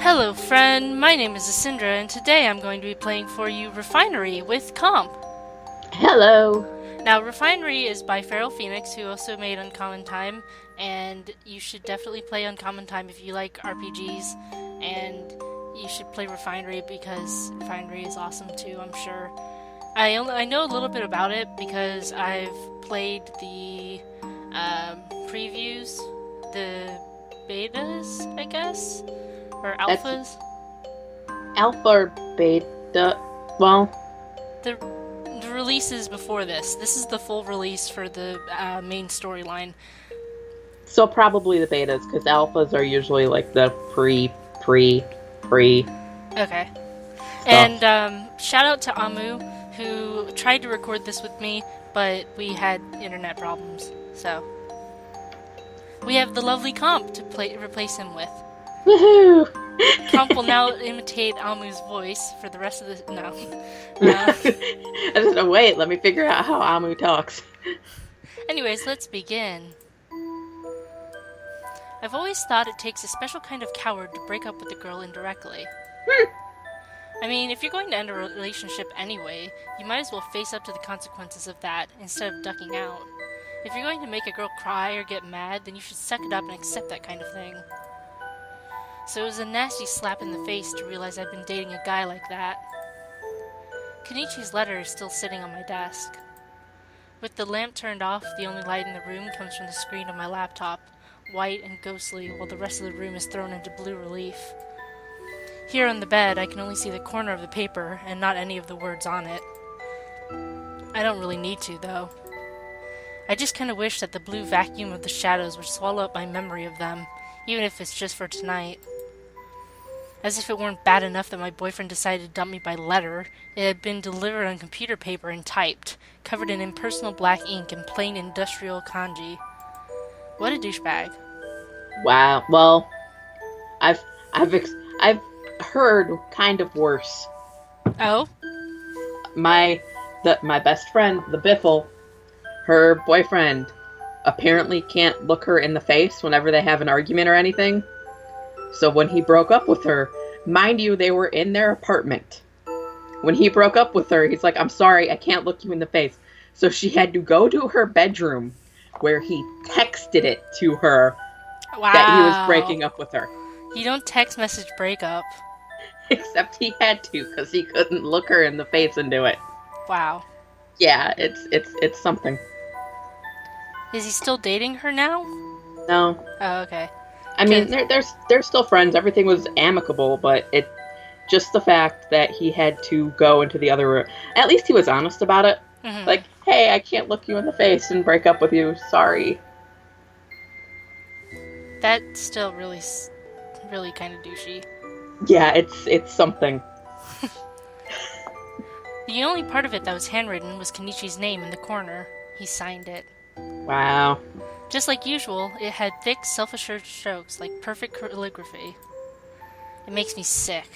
Hello friend, my name is Asindra and today I'm going to be playing for you Refinery with Comp. Hello. Now Refinery is by FeralPhoenix, who also made Uncommon Time, and you should definitely play Uncommon Time if you like RPGs, and you should play Refinery because Refinery is awesome too, I'm sure. I know a little bit about it because I've played the previews, the betas, I guess, or That's alphas. alpha or beta. Well, The the releases before this. This is the full release for the main storyline. so probably the betas, because alphas are usually like the pre Okay. And stuff. shout out to Amu, who tried to record this with me, but we had internet problems. So we have the lovely Comp to replace him with. Woohoo! Comp will now imitate Amu's voice for the rest of the no. I just wait. Let me figure out how Amu talks. Anyways, let's begin. I've always thought it takes a special kind of coward to break up with a girl indirectly. I mean, if you're going to end a relationship anyway, you might as well face up to the consequences of that instead of ducking out. If you're going to make a girl cry or get mad, then you should suck it up and accept that kind of thing. So it was a nasty slap in the face to realize I'd been dating a guy like that. Kenichi's letter is still sitting on my desk. With the lamp turned off, the only light in the room comes from the screen of my laptop, white and ghostly, while the rest of the room is thrown into blue relief. Here on the bed, I can only see the corner of the paper and not any of the words on it. I don't really need to, though. I just kind of wish that the blue vacuum of the shadows would swallow up my memory of them, even if it's just for tonight. As if it weren't bad enough that my boyfriend decided to dump me by letter, it had been delivered on computer paper and typed, covered in impersonal black ink and plain industrial kanji. What a douchebag. Wow. Well, I've I've heard kind of worse. Oh? My my best friend, the Biffle, her boyfriend apparently can't look her in the face whenever they have an argument or anything. So when he broke up with her, mind you, they were in their apartment. When he broke up with her, he's like, I'm sorry, I can't look you in the face. So she had to go to her bedroom where he texted it to her that he was Wow. breaking up with her. You don't text message breakup. Except he had to because he couldn't look her in the face and do it. Wow. Yeah, it's something. Is he still dating her now? No, Oh, okay. I mean they're still friends. Everything was amicable, but it just the fact that he had to go into the other room. At least he was honest about it. Mm-hmm. Like, hey, I can't look you in the face and break up with you. Sorry. That's still really, really kind of douchey. Yeah, it's something. The only part of it that was handwritten was Kenichi's name in the corner. He signed it. Wow. Just like usual, it had thick, self-assured strokes, like perfect calligraphy. It makes me sick.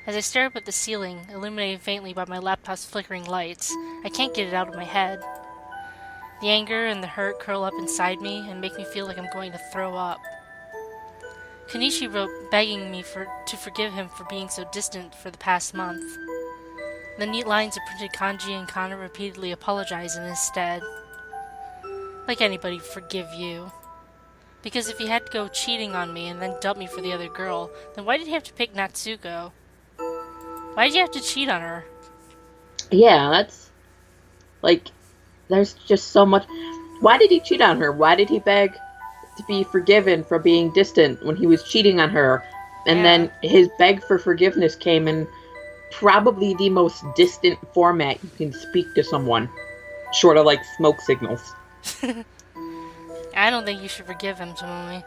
As I stare up at the ceiling, illuminated faintly by my laptop's flickering lights, I can't get it out of my head. The anger and the hurt curl up inside me and make me feel like I'm going to throw up. Kenichi wrote begging me to forgive him for being so distant for the past month. The neat lines of printed kanji and kana repeatedly apologize in his stead. Like anybody forgive you. Because if he had to go cheating on me and then dump me for the other girl, then why did he have to pick Natsuko? Why did you have to cheat on her? Yeah, that's like there's just so much. Why did he cheat on her? Why did he beg to be forgiven for being distant when he was cheating on her? And Yeah. then his beg for forgiveness came in probably the most distant format you can speak to someone, short of like smoke signals. I don't think you should forgive him, Tomomi.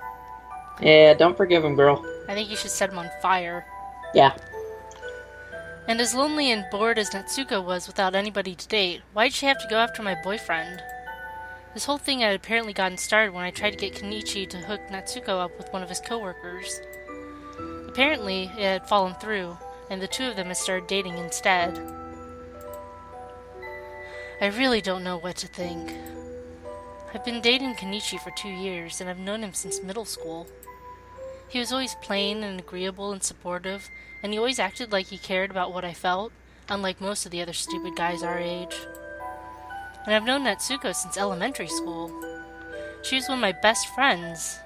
Yeah, don't forgive him, girl. I think you should set him on fire. Yeah. And as lonely and bored as Natsuko was without anybody to date, why did she have to go after my boyfriend? This whole thing had apparently gotten started when I tried to get Kenichi to hook Natsuko up with one of his coworkers. Apparently, it had fallen through, and the two of them had started dating instead. I really don't know what to think. I've been dating Kenichi for 2 years, and I've known him since middle school. He was always plain and agreeable and supportive, and he always acted like he cared about what I felt, unlike most of the other stupid guys our age. And I've known Natsuko since elementary school. She was one of my best friends.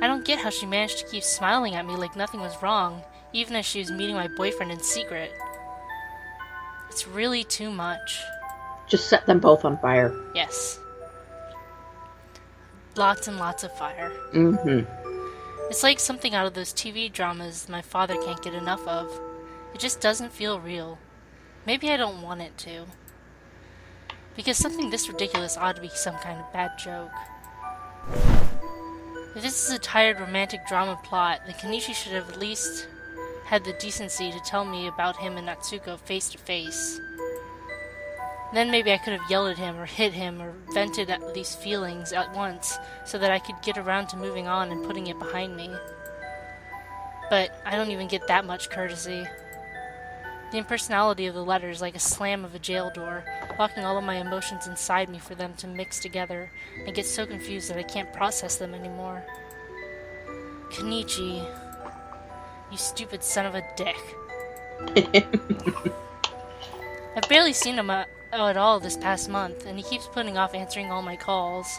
I don't get how she managed to keep smiling at me like nothing was wrong, even as she was meeting my boyfriend in secret. It's really too much. Just set them both on fire. Yes. Lots and lots of fire. Mm-hmm. It's like something out of those TV dramas my father can't get enough of. It just doesn't feel real. Maybe I don't want it to. Because something this ridiculous ought to be some kind of bad joke. If this is a tired romantic drama plot, then Kenichi should have at least had the decency to tell me about him and Natsuko face to face. Then maybe I could have yelled at him or hit him or vented at these feelings at once so that I could get around to moving on and putting it behind me. But I don't even get that much courtesy. The impersonality of the letter is like a slam of a jail door, locking all of my emotions inside me for them to mix together and get so confused that I can't process them anymore. Kenichi, you stupid son of a dick. I've barely seen him at all this past month, and he keeps putting off answering all my calls.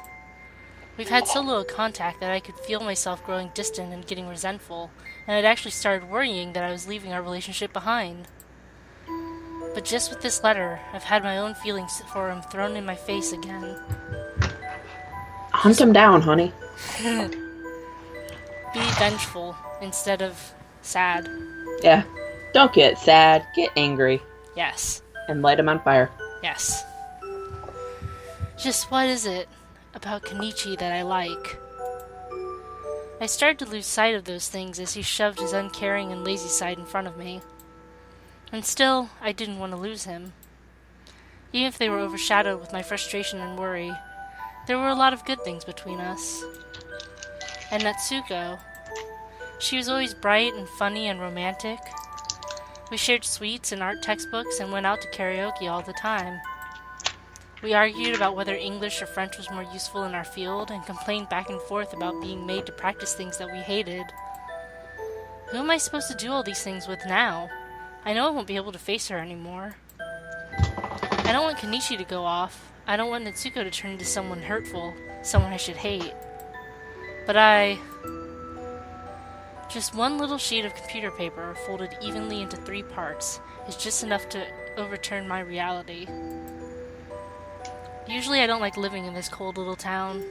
We've had so little contact that I could feel myself growing distant and getting resentful, and I'd actually started worrying that I was leaving our relationship behind. But just with this letter, I've had my own feelings for him thrown in my face again. Hunt him down, honey. Be vengeful instead of sad. Yeah. Don't get sad. Get angry. Yes. And light him on fire. Yes. Just what is it about Kenichi that I like? I started to lose sight of those things as he shoved his uncaring and lazy side in front of me. And still, I didn't want to lose him. Even if they were overshadowed with my frustration and worry, there were a lot of good things between us. And Natsuko, she was always bright and funny and romantic. We shared sweets and art textbooks and went out to karaoke all the time. We argued about whether English or French was more useful in our field and complained back and forth about being made to practice things that we hated. Who am I supposed to do all these things with now? I know I won't be able to face her anymore. I don't want Kenichi to go off. I don't want Natsuko to turn into someone hurtful, someone I should hate. But just one little sheet of computer paper folded evenly into 3 parts is just enough to overturn my reality. Usually I don't like living in this cold little town.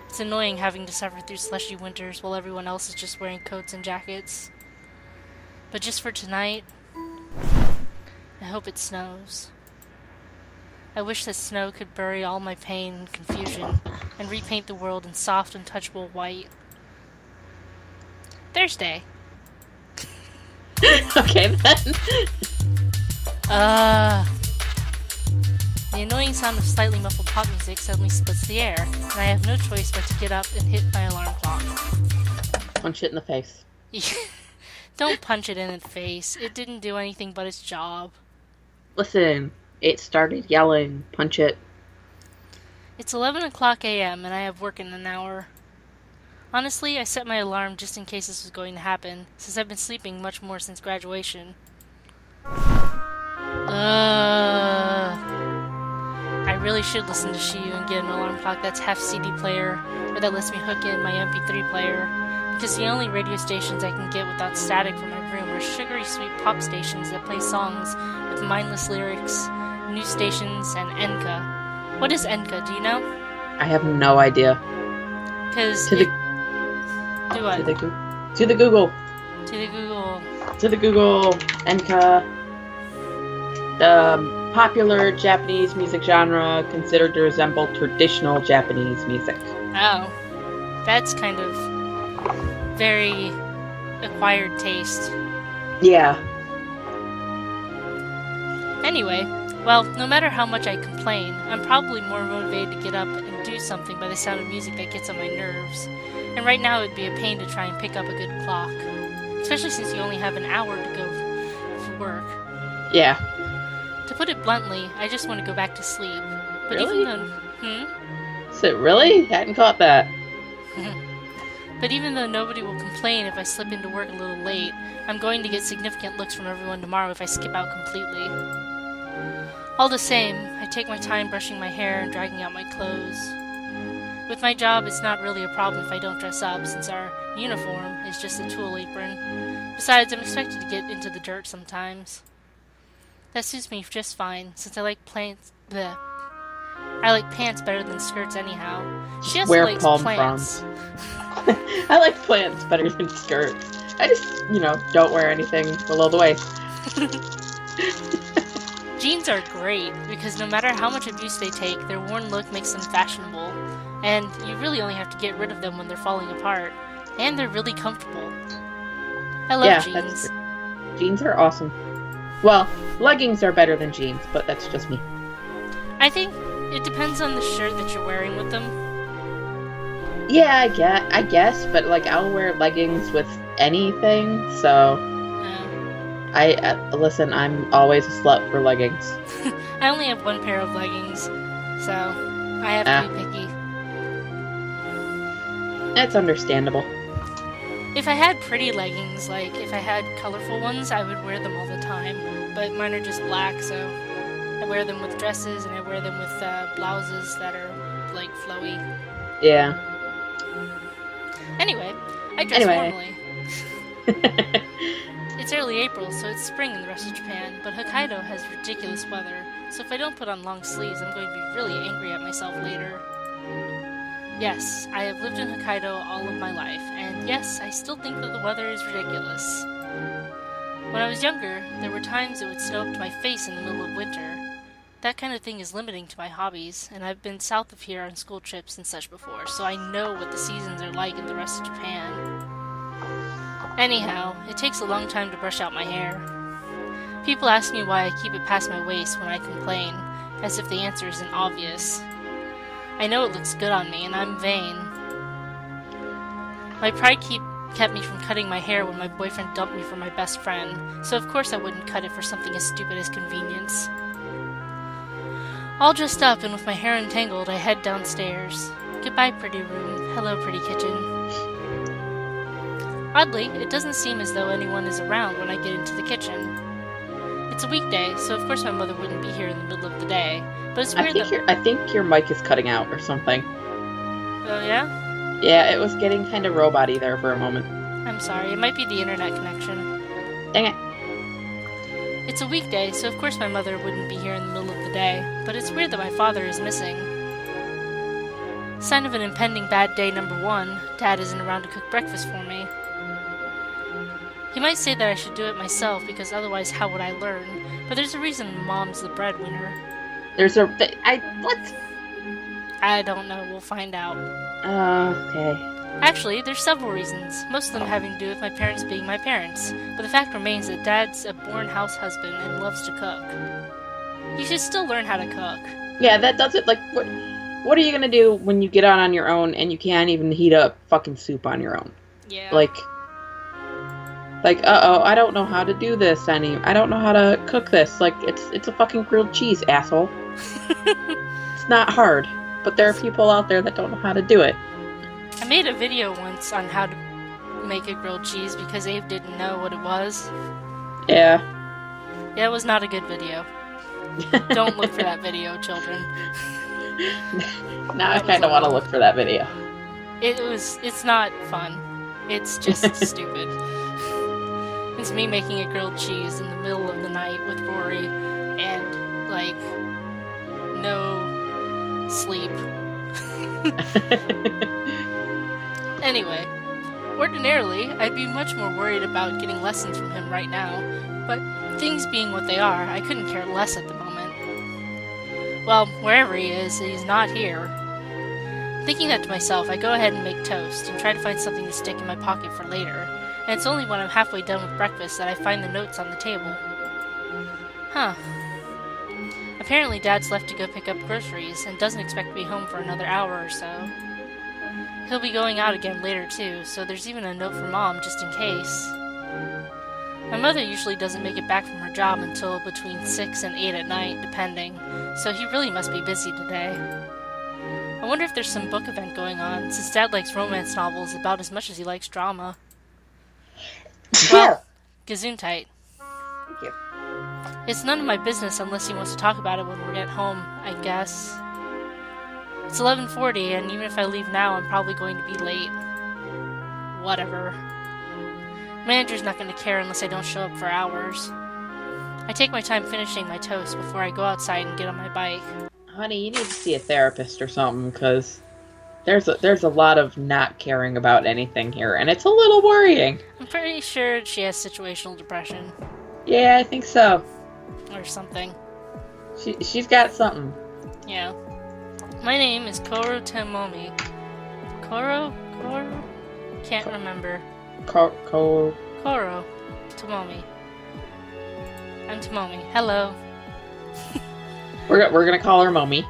It's annoying having to suffer through slushy winters while everyone else is just wearing coats and jackets. But just for tonight, I hope it snows. I wish that snow could bury all my pain and confusion and repaint the world in soft, untouchable white. Thursday. Okay, then. The annoying sound of slightly muffled pop music suddenly splits the air, and I have no choice but to get up and hit my alarm clock. Punch it in the face. Don't punch it in the face. It didn't do anything but its job. Listen, it started yelling. Punch it. It's 11 o'clock a.m. and I have work in an hour. Honestly, I set my alarm just in case this was going to happen, since I've been sleeping much more since graduation. I really should listen to Shiyu and get an alarm clock that's half CD player, or that lets me hook in my MP3 player, because the only radio stations I can get without static from my room are sugary sweet pop stations that play songs with mindless lyrics, news stations, and Enka. What is Enka, do you know? I have no idea. Because Do what? To the Google. To the Google. To the Google. Enka. The popular Japanese music genre considered to resemble traditional Japanese music. Oh. That's kind of very acquired taste. Yeah. Anyway, well, no matter how much I complain, I'm probably more motivated to get up and do something by the sound of music that gets on my nerves. And right now it would be a pain to try and pick up a good clock. Especially since you only have an hour to go for work. Yeah. To put it bluntly, I just want to go back to sleep. But really? even though... Is it really? Hadn't caught that. But even though nobody will complain if I slip into work a little late, I'm going to get significant looks from everyone tomorrow if I skip out completely. All the same, I take my time brushing my hair and dragging out my clothes. With my job, it's not really a problem if I don't dress up, since our uniform is just a tool apron. Besides, I'm expected to get into the dirt sometimes. That suits me just fine, since I like pants better than skirts anyhow. She also Wear likes palm plants. fronds. I like plants better than skirts. I just, don't wear anything below the waist. Jeans are great, because no matter how much abuse they take, their worn look makes them fashionable. And you really only have to get rid of them when they're falling apart. And they're really comfortable. I love jeans. Jeans are awesome. Well, leggings are better than jeans, but that's just me. I think it depends on the shirt that you're wearing with them. Yeah, I guess, but I'll wear leggings with anything, so listen, I'm always a slut for leggings. I only have one pair of leggings, so I have to be picky. That's understandable. If I had pretty leggings, if I had colorful ones, I would wear them all the time, but mine are just black, so I wear them with dresses, and I wear them with blouses that are, flowy. Yeah. Anyway, I dress normally. It's early April, so it's spring in the rest of Japan, but Hokkaido has ridiculous weather, so if I don't put on long sleeves, I'm going to be really angry at myself later. Yes, I have lived in Hokkaido all of my life, and yes, I still think that the weather is ridiculous. When I was younger, there were times it would snow up to my face in the middle of winter. That kind of thing is limiting to my hobbies, and I've been south of here on school trips and such before, so I know what the seasons are like in the rest of Japan. Anyhow, it takes a long time to brush out my hair. People ask me why I keep it past my waist when I complain, as if the answer isn't obvious. I know it looks good on me, and I'm vain. My pride kept me from cutting my hair when my boyfriend dumped me for my best friend, so of course I wouldn't cut it for something as stupid as convenience. All dressed up and with my hair entangled, I head downstairs. Goodbye, pretty room. Hello, pretty kitchen. Oddly, it doesn't seem as though anyone is around when I get into the kitchen. It's a weekday, so of course my mother wouldn't be here in the middle of the day, but it's weird I think your mic is cutting out or something. Oh, yeah? Yeah, it was getting kind of robot-y there for a moment. I'm sorry, it might be the internet connection. Dang it. It's a weekday, so of course my mother wouldn't be here in the middle of the day, but it's weird that my father is missing. Sign of an impending bad day number 1, Dad isn't around to cook breakfast for me. He might say that I should do it myself, because otherwise how would I learn? But there's a reason Mom's the breadwinner. I don't know, we'll find out. Okay. Actually, there's several reasons, most of them having to do with my parents being my parents, but the fact remains that Dad's a born house husband and loves to cook. You should still learn how to cook. Yeah, that does it. What are you gonna do when you get out on your own and you can't even heat up fucking soup on your own? Yeah. I don't know how to do this I don't know how to cook this. It's a fucking grilled cheese, asshole. It's not hard, but there are people out there that don't know how to do it. I made a video once on how to make a grilled cheese because Abe didn't know what it was. Yeah. Yeah, it was not a good video. Don't look for that video, children. Now I kind of want to look for that video. It's not fun. It's just stupid. It's me making a grilled cheese in the middle of the night with Rory and, no sleep. Anyway, ordinarily, I'd be much more worried about getting lessons from him right now, but things being what they are, I couldn't care less at the moment. Well, wherever he is, he's not here. Thinking that to myself, I go ahead and make toast and try to find something to stick in my pocket for later, and it's only when I'm halfway done with breakfast that I find the notes on the table. Huh. Apparently Dad's left to go pick up groceries and doesn't expect to be home for another hour or so. He'll be going out again later too, so there's even a note from Mom just in case. My mother usually doesn't make it back from her job until between 6 and 8 at night, depending, so he really must be busy today. I wonder if there's some book event going on, since Dad likes romance novels about as much as he likes drama. Well, gesundheit. Thank you. It's none of my business unless he wants to talk about it when we get home, I guess. It's 11:40, and even if I leave now, I'm probably going to be late. Whatever. Manager's not going to care unless I don't show up for hours. I take my time finishing my toast before I go outside and get on my bike. Honey, you need to see a therapist or something, because there's a lot of not caring about anything here, and it's a little worrying. I'm pretty sure she has situational depression. Yeah, I think so. Or something. She's got something. Yeah. My name is Koro Tomomi. Koro? Can't remember. Koro Tomomi. I'm Tomomi. Hello. We're gonna call her Momi.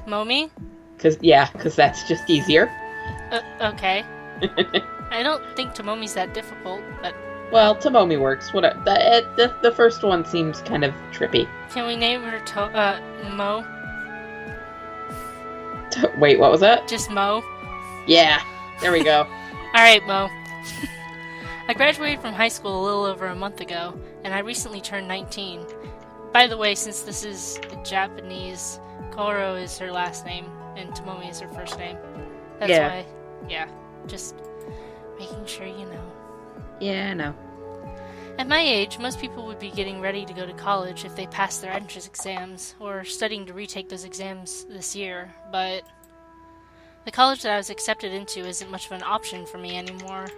Momi? Cause that's just easier. Okay. I don't think Tomomi's that difficult, but... Well, Tomomi works. What the first one seems kind of trippy. Can we name her Mo? Wait, what was that? Just Mo? Yeah, there we go. Alright, Mo. I graduated from high school a little over a month ago, and I recently turned 19. By the way, since this is Japanese, Koro is her last name, and Tomomi is her first name. That's why. Yeah, just making sure you know. Yeah, I know. At my age, most people would be getting ready to go to college if they passed their entrance exams, or studying to retake those exams this year, but the college that I was accepted into isn't much of an option for me anymore.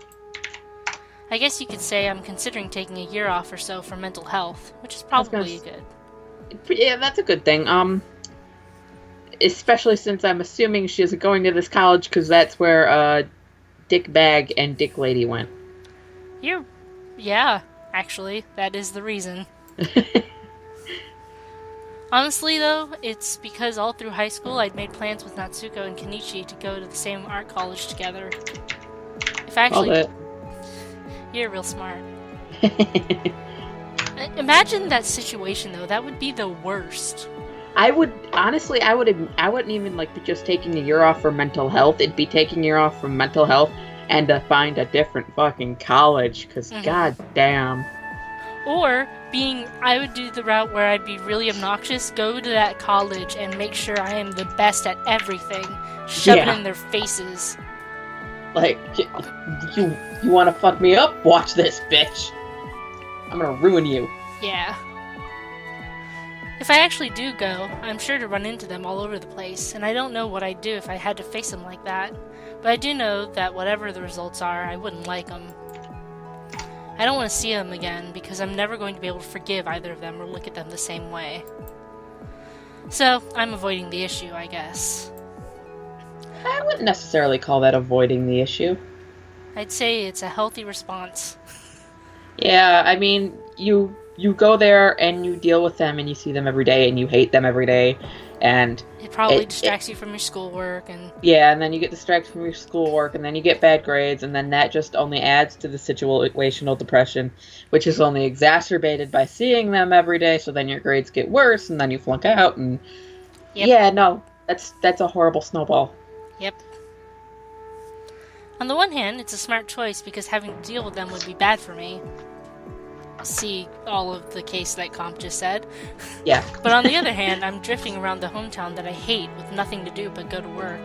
I guess you could say I'm considering taking a year off or so for mental health, which is probably good. Yeah, that's a good thing. Especially since I'm assuming she isn't going to this college because that's where Dick Bag and Dick Lady went. Yeah, actually, that is the reason. Honestly, though, it's because all through high school I'd made plans with Natsuko and Kenichi to go to the same art college together. If actually... You're real smart. Imagine that situation, though. That would be the worst. I wouldn't even be just taking a year off for mental health. It'd be taking a year off from mental health and to find a different fucking college, because goddamn. Or I would do the route where I'd be really obnoxious, go to that college and make sure I am the best at everything, shove it in their faces. Like, you want to fuck me up? Watch this, bitch. I'm gonna ruin you. Yeah. If I actually do go, I'm sure to run into them all over the place, and I don't know what I'd do if I had to face them like that. But I do know that whatever the results are, I wouldn't like them. I don't want to see them again, because I'm never going to be able to forgive either of them or look at them the same way. So, I'm avoiding the issue, I guess. I wouldn't necessarily call that avoiding the issue. I'd say it's a healthy response. Yeah, I mean, you go there and you deal with them and you see them every day and you hate them every day, and it probably distracts you from your schoolwork, and and then you get distracted from your schoolwork, and then you get bad grades, and then that just only adds to the situational depression, which is only exacerbated by seeing them every day. So then your grades get worse, and then you flunk out, and that's a horrible snowball. Yep. On the one hand, it's a smart choice because having to deal with them would be bad for me. See all of the case that Comp just said. Yeah. But on the other hand, I'm drifting around the hometown that I hate with nothing to do but go to work.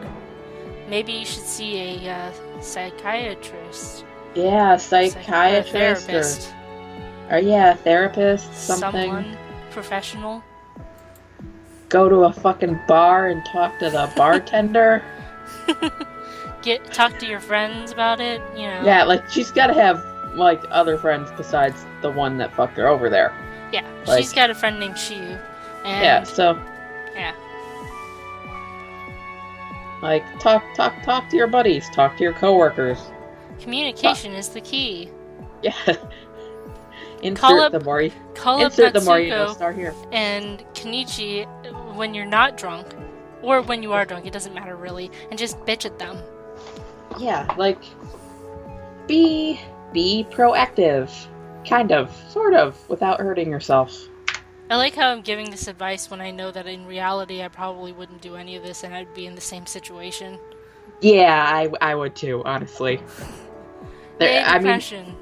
Maybe you should see a psychiatrist. Yeah, psychiatrist. Therapist. Or therapist, something. Someone professional. Go to a fucking bar and talk to the bartender. Talk to your friends about it, you know. Yeah, she's gotta have, other friends besides the one that fucked her over there. Yeah, she's got a friend named Shiu. And yeah, so... Yeah. Talk to your buddies. Talk to your coworkers. Communication is the key. Yeah. Call up the more you know star here. And Kenichi when you're not drunk, or when you are drunk, it doesn't matter really, and just bitch at them. Yeah, be proactive. Kind of, sort of, without hurting yourself. I like how I'm giving this advice when I know that in reality I probably wouldn't do any of this and I'd be in the same situation. Yeah, I would too, honestly. Yay, I mean, depression.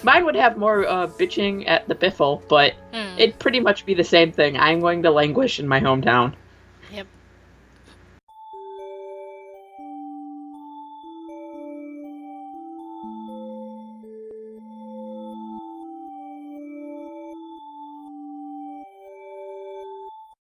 mine would have more bitching at the biffle, but Hmm. it'd pretty much be the same thing. I'm going to languish in my hometown. Yep.